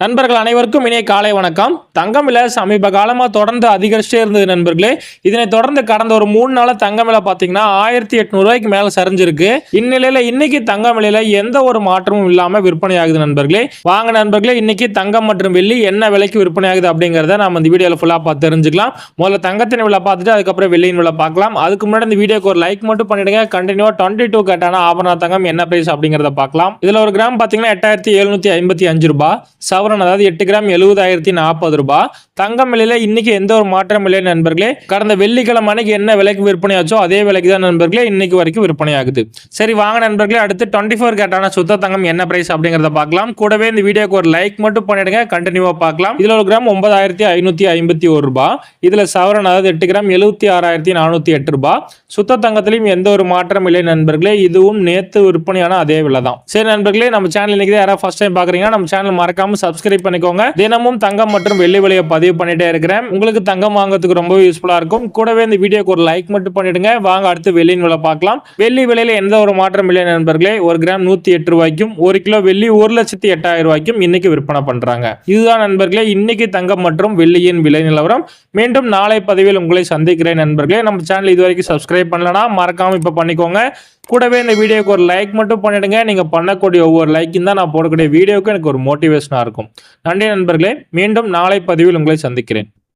நண்பர்கள் அனைவருக்கும் இனிய காலை வணக்கம். தங்கம் விலை சமீப காலமாக தொடர்ந்து அதிகரிச்சே இருந்தது நண்பர்களே. இதனை தொடர்ந்து கடந்த ஒரு 3 நாள தங்கம் விலை பார்த்தீங்கன்னா 1800 ரூபாய்க்கு மேலே சரிஞ்சிருக்கு. இந்நிலையில் இன்னைக்கு தங்கம் விலையில எந்த ஒரு மாற்றமும் இல்லாமல் விற்பனை ஆகுது நண்பர்களே. வாங்க நண்பர்களே, இன்னைக்கு தங்கம் மற்றும் வெள்ளி என்ன விலைக்கு விற்பனை ஆகுது அப்படிங்கிறத நம்ம இந்த வீடியோவில் ஃபுல்லாக பார்த்து தெரிஞ்சுக்கலாம். முதல்ல தங்கத்தின் விலை பார்த்துட்டு அதுக்கப்புறம் வெள்ளியின் விலை பார்க்கலாம். அதுக்கு முன்னாடி இந்த வீடியோக்கு ஒரு லைக் மட்டும் பண்ணிடுங்க. கண்டினியூ 22 கேட்டான ஆபரண தங்கம் என்ன பிரைஸ் அப்படிங்கிறத பார்க்கலாம். இதில் ஒரு கிராம் பார்த்தீங்கன்னா 8755 ரூபாய். சவரன் அதாவது 8 கிராம் 70,040 ரூபாய். தங்கம் விலையில இன்னைக்கு எந்த ஒரு மாற்றம் இல்லை நண்பர்களே. கடந்த வெள்ளிக்கிழமை அன்னைக்கு என்ன விலைக்கு விற்பனை ஆச்சோ அதே விலைக்கு தான் நண்பர்களே இன்னைக்கு வரைக்கும் விற்பனை ஆகுது. சரி வாங்க நண்பர்களே, அடுத்து 24 கேட்டான சுத்த தங்கம் என்ன பிரைஸ் அப்படிங்கறத பார்க்கலாம். கூடவே இந்த வீடியோக்கு ஒரு லைக் மட்டும் பண்ணிடுங்க. கண்டினியூவா பார்க்கலாம். இதுல ஒரு கிராம் 9551 ரூபாய். இதுல சவரன் அதாவது 8 கிராம் 76,408 ரூபாய். சுத்த தங்கத்திலையும் எந்த ஒரு மாற்றம் இல்லை நண்பர்களே. இதுவும் நேத்து விற்பனையான அதே விலை தான். சரி நண்பர்களே, நம்ம சேனல் இன்னைக்கு யாராவது ஃபர்ஸ்ட் டைம் பாக்குறீங்கன்னா நம்ம சேனல் மறக்காம சப்ஸ்கிரைப் பண்ணிக்கோங்க. தினமும் தங்கம் மற்றும் வெள்ளி விலையை பதிவு பண்ணிட்டே இருக்கிறேன். உங்களுக்கு தங்கம் வாங்குறதுக்கு ரொம்ப யூஸ்ஃபுல்லா இருக்கும். கூடவே இந்த வீடியோக்கு ஒரு லைக் மட்டும் பண்ணிடுங்க. வாங்க அடுத்து வெள்ளியின் விலை பார்க்கலாம். வெள்ளி விலையில எந்த ஒரு மாற்றம் இல்லை நண்பர்களே. ஒரு கிராம் 108 ரூபாய்க்கும் 1 கிலோ வெள்ளி 1,08,000 ரூபாய்க்கும் இன்னைக்கு விற்பனை பண்றாங்க. இதுதான் நண்பர்களே இன்னைக்கு தங்கம் மற்றும் வெள்ளியின் விலை நிலவரம். மீண்டும் நாளை பதிவில் உங்களை சந்திக்கிறேன் நண்பர்களே. நம்ம சேனல் இதுவரைக்கும் சப்ஸ்கிரைப் பண்ணலனா மறக்காம இப்ப பண்ணிக்கோங்க. கூடவே இந்த வீடியோக்கு ஒரு லைக் மட்டும் பண்ணிடுங்க. நீங்க பண்ணக்கூடிய ஒவ்வொரு லைக்கும் தான் நான் போடக்கூடிய வீடியோக்கு எனக்கு ஒரு மோட்டிவேஷனா இருக்கும். நன்றி நண்பர்களே. மீண்டும் நாளை பதிவில் உங்களை சந்திக்கிறேன்.